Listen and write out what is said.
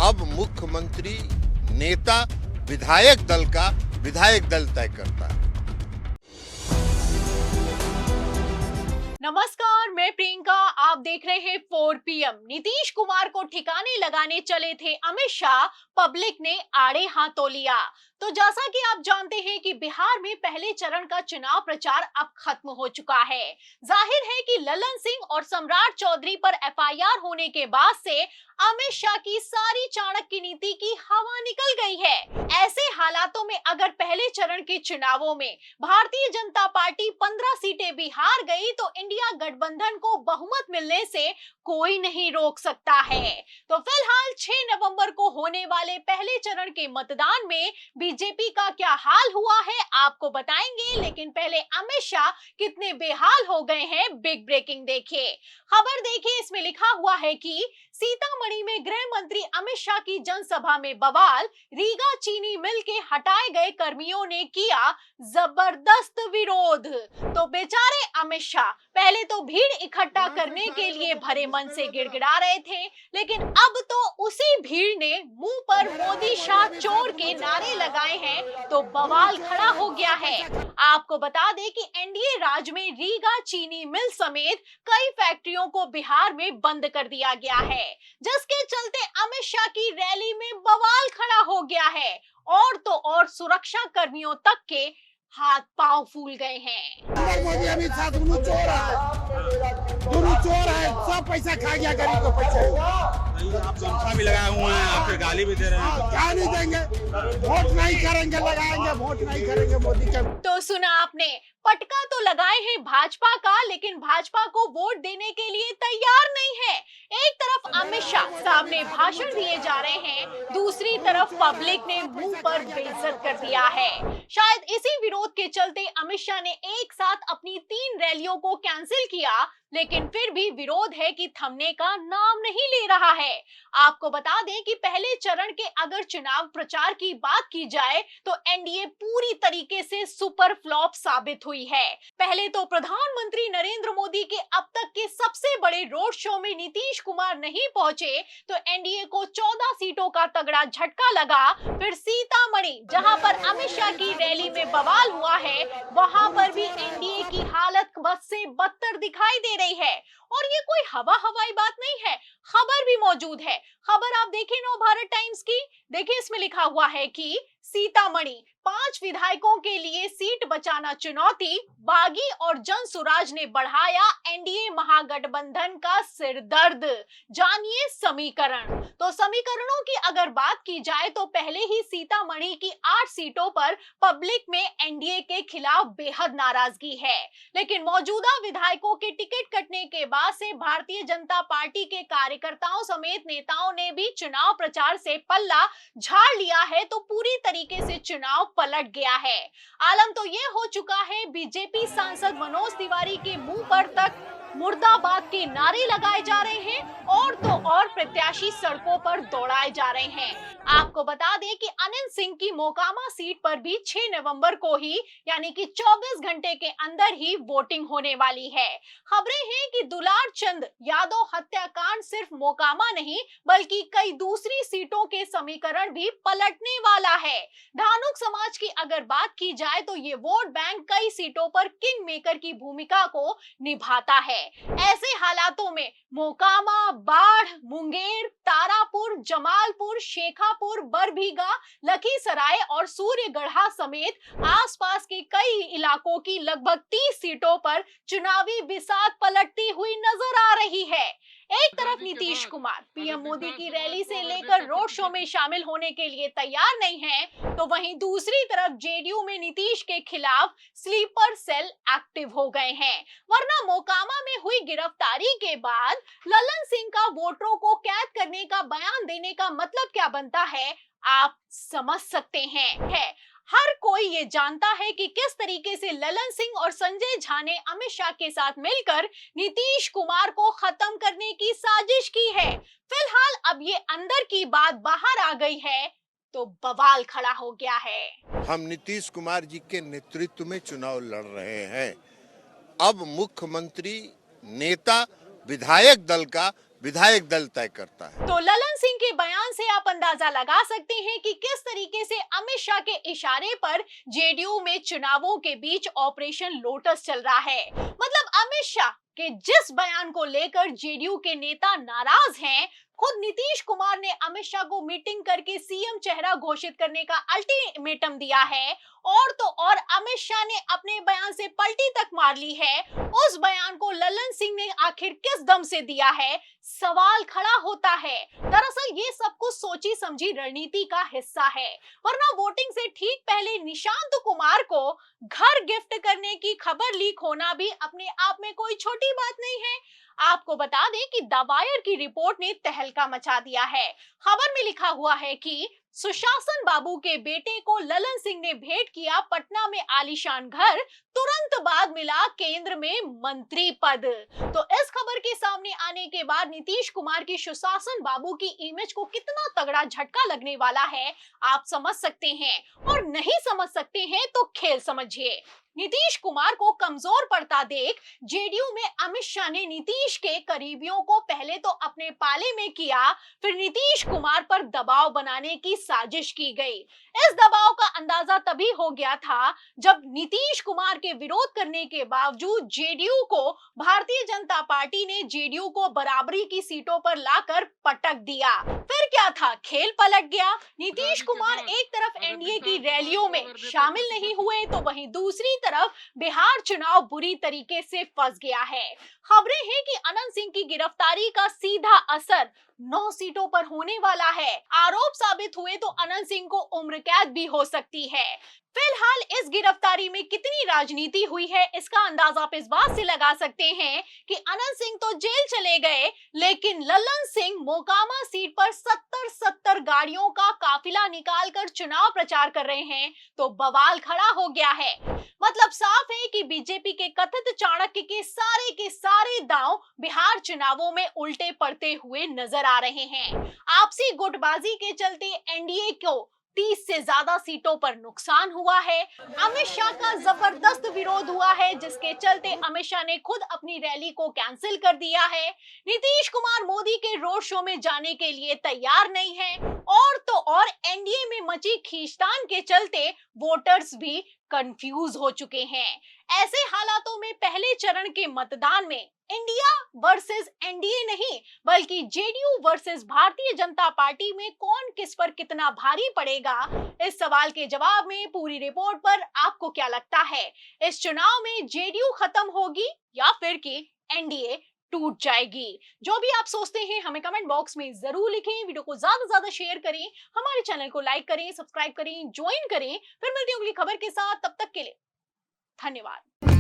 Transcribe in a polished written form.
अब मुख्यमंत्री नेता विधायक दल का विधायक दल तय करता है। नमस्कार, मैं प्रियंका। आप देख रहे हैं 4 PM। नीतीश कुमार को ठिकाने लगाने चले थे अमित शाह, पब्लिक ने आड़े हाथों लिया। तो जैसा कि आप जानते हैं कि बिहार में पहले चरण का चुनाव प्रचार अब खत्म हो चुका है। जाहिर है कि ललन सिंह और सम्राट चौधरी पर FIR होने के बाद से अमित शाह की सारी चाणक्य नीति की हवा निकल गई है। ऐसे हालातों में अगर पहले चरण के चुनावों में भारतीय जनता पार्टी 15 सीटें भी हार गई तो इंडिया गठबंधन को बहुमत मिलने से कोई नहीं रोक सकता है। तो फिलहाल 6 नवंबर को होने वाले पहले चरण के मतदान में बीजेपी का क्या हाल हुआ है आपको बताएंगे, लेकिन पहले अमित शाह कितने बेहाल हो गए हैं, बिग ब्रेकिंग देखिए। खबर देखिए, इसमें लिखा हुआ है कि सीतामढ़ी में गृह मंत्री अमित शाह की जनसभा में बवाल, रीगा चीनी मिल के हटाए गए कर्मियों ने किया जबरदस्त विरोध। तो बेचारे अमित शाह पहले तो भीड़ इकट्ठा करने के लिए भरे मन से गिड़गिड़ा रहे थे, लेकिन अब तो उसी भीड़ ने मुंह पर मोदी शाह चोर के नारे लगाए हैं तो बवाल खड़ा हो गया है। आपको बता दें कि एनडीए राज में रीगा चीनी मिल समेत कई फैक्ट्रियों को बिहार में बंद कर दिया गया है, जिसके चलते अमित शाह की रैली में बवाल खड़ा हो गया है। और तो और सुरक्षा कर्मियों तक के हाथ पांव फूल गए हैं। मोदी अमित शाह दोनों चोर है, सब पैसा खा गया, गरीब को पैसा। आप गमछा भी लगाए हुए हैं, आपके गाली भी दे रहे हैं। क्या नहीं देंगे, वोट नहीं करेंगे, लगाएंगे वोट नहीं करेंगे मोदी के। तो सुना आपने, पटका तो लगाए हैं भाजपा का, लेकिन भाजपा को वोट देने के लिए तैयार नहीं है। एक तरफ अमित शाह सामने भाषण दिए जा रहे हैं, दूसरी तरफ पब्लिक ने मुंह पर बेइज्जत कर दिया है। शायद इसी विरोध के चलते अमित शाह ने एक साथ अपनी 3 रैलियों को कैंसिल किया, लेकिन फिर भी विरोध है कि थमने का नाम नहीं ले रहा है। आपको बता दें कि पहले चरण के अगर चुनाव प्रचार की बात की जाए तो एनडीए पूरी तरीके से सुपर फ्लॉप साबित हुई है। पहले तो प्रधानमंत्री नरेंद्र मोदी के अब तक के सबसे बड़े रोड शो में नीतीश कुमार नहीं पहुंचे तो एनडीए को 14 सीटों का तगड़ा झटका लगा। फिर सीतामढ़ी, जहां पर अमित शाह की रैली में बवाल हुआ है, वहां पर भी एनडीए की हालत बद से बदतर दिखाई दे रही है। और ये कोई हवाई बात नहीं है, खबर भी मौजूद है। खबर आप देखें नव भारत टाइम्स की, देखिए इसमें लिखा हुआ है कि सीतामढ़ी 5 विधायकों के लिए सीट बचाना चुनौती, बागी और जनसुराज ने बढ़ाया एनडीए महागठबंधन का सिरदर्द। जानिए समीकरण। तो समीकरणों की अगर बात की जाए तो पहले ही सीतामढ़ी की 8 सीटों पर पब्लिक में एनडीए के खिलाफ बेहद नाराजगी है, लेकिन मौजूदा विधायकों के टिकट कटने के बाद से भारतीय जनता पार्टी के कार्यकर्ताओं समेत नेताओं ने भी चुनाव प्रचार से पल्ला झाड़ लिया है, तो पूरी तरीके से चुनाव पलट गया है। आलम तो ये हो चुका है, बीजेपी सांसद मनोज तिवारी के मुंह पर तक मुर्दाबाद के नारे लगाए जा रहे हैं और तो और प्रत्याशी सड़कों पर दौड़ाए जा रहे हैं। आपको बता दें कि अनिल सिंह की मोकामा सीट पर भी 6 नवंबर को ही, यानी कि 24 घंटे के अंदर ही वोटिंग होने वाली है। खबरें हैं कि दुलार चंद यादव हत्याकांड सिर्फ मोकामा नहीं बल्कि कई दूसरी सीटों के समीकरण भी पलटने वाला है। धानुक समाज की अगर बात की जाए तो ये वोट बैंक कई सीटों पर किंग मेकर की भूमिका को निभाता है। ऐसे हालातों में मोकामा, बाढ़, मुंगेर, तारापुर, जमालपुर, शेखापुर, बरबीघा, लखीसराय और सूर्यगढ़ा समेत आसपास के कई इलाकों की लगभग 30 सीटों पर चुनावी बिसात पलटती हुई नजर आ रही है। एक तरफ नीतीश कुमार पीएम मोदी की रैली से लेकर रोड शो में शामिल होने के लिए तैयार नहीं है, तो वहीं दूसरी तरफ जेडीयू में नीतीश के खिलाफ स्लीपर सेल एक्टिव हो गए हैं। वरना मोकामा में हुई गिरफ्तारी के बाद ललन सिंह का वोटरों को कैद करने का बयान देने का मतलब क्या बनता है, आप समझ सकते हैं। हर कोई ये जानता है कि किस तरीके से ललन सिंह और संजय झा ने अमित शाह के साथ मिलकर नीतीश कुमार को खत्म करने की साजिश की है। फिलहाल अब ये अंदर की बात बाहर आ गई है तो बवाल खड़ा हो गया है। हम नीतीश कुमार जी के नेतृत्व में चुनाव लड़ रहे हैं। अब मुख्यमंत्री नेता विधायक दल का विधायक दल तय करता है। तो ललन सिंह के बयान से आप अंदाजा लगा सकते हैं कि किस तरीके से अमित शाह के इशारे पर जेडीयू में चुनावों के बीच ऑपरेशन लोटस चल रहा है। मतलब अमित शाह के जिस बयान को लेकर जेडीयू के नेता नाराज हैं, खुद नीतीश कुमार ने अमित शाह को मीटिंग करके सीएम चेहरा घोषित करने का अल्टीमेटम दिया है। और तो और अमित शाह ने अपने बयान से पलटी तक मार ली है। उस बयान को ललन सिंह ने आखिर किस दम से दिया है, सवाल खड़ा होता है। दरअसल ये सब कुछ सोची समझी रणनीति का हिस्सा है, वरना वोटिंग से ठीक पहले निशांत कुमार को घर गिफ्ट करने की खबर लीक होना भी अपने आप में कोई छोटी बात नहीं है। आपको बता दें कि द वायर की रिपोर्ट ने तहलका मचा दिया है। खबर में लिखा हुआ है कि सुशासन बाबू के बेटे को ललन सिंह ने भेंट किया पटना में आलीशान घर, तुरंत बाद मिला केंद्र में मंत्री पद। तो इस खबर के सामने आने के बाद नीतीश कुमार की सुशासन बाबू की इमेज को कितना तगड़ा झटका लगने वाला है आप समझ सकते हैं, और नहीं समझ सकते हैं तो खेल समझिए। नीतीश कुमार को कमजोर पड़ता देख जेडीयू में अमित शाह ने नीतीश के करीबियों को पहले तो अपने पाले में किया, फिर नीतीश कुमार पर दबाव बनाने की साजिश की गई। इस दबाव का अंदाजा तभी हो गया था जब नीतीश कुमार के विरोध करने के बावजूद जेडीयू को भारतीय जनता पार्टी ने जेडीयू को बराबरी की सीटों पर लाकर पटक दिया। फिर क्या था, खेल पलट गया। नीतीश कुमार एक तरफ एनडीए की रैलियों में शामिल नहीं हुए तो वहीं दूसरी तरफ बिहार चुनाव बुरी तरीके से फंस गया है। खबरें हैं कि अनंत सिंह की गिरफ्तारी का सीधा असर 9 सीटों पर होने वाला है। आरोप साबित हुए तो अनंत सिंह को उम्र कैद भी हो सकती है। फिलहाल इस गिरफ्तारी में कितनी राजनीति हुई है इसका अंदाजा आप इस बात से लगा सकते हैं कि अनंत सिंह तो जेल चले गए, लेकिन ललन सिंह मोकामा सीट पर 70 गाड़ियों का काफिला निकालकर चुनाव प्रचार कर रहे हैं, तो बवाल खड़ा हो गया है। मतलब साफ है कि बीजेपी के कथित चाणक्य के सारे दांव बिहार चुनावों में उल्टे पड़ते हुए नजर आ रहे हैं। आपसी गुटबाजी के चलते एनडीए को 30 से ज्यादा सीटों पर नुकसान हुआ है। अमित शाह का जबरदस्त विरोध हुआ है, जिसके चलते अमित शाह ने खुद अपनी रैली को कैंसिल कर दिया है। नीतीश कुमार मोदी के रोड शो में जाने के लिए तैयार नहीं है, और तो और एनडीए में मची खींचतान के चलते वोटर्स भी कंफ्यूज हो चुके हैं। ऐसे हालातों में पहले चरण के मतदान में इंडिया वर्सेस एनडीए नहीं बल्कि JDU versus Bharatiya Janata party में कौन किस पर कितना भारी पड़ेगा, इस सवाल के जवाब में पूरी रिपोर्ट पर आपको क्या लगता है? इस चुनाव में जेडीयू खत्म होगी या फिर कि एनडीए टूट जाएगी? जो भी आप सोचते हैं हमें कमेंट बॉक्स में जरूर लिखें। वीडियो को ज्यादा से ज्यादा शेयर करें, हमारे चैनल को लाइक करें, सब्सक्राइब करें, ज्वाइन करें। फिर मिलती हूँ अगली खबर के साथ, तब तक के लिए धन्यवाद।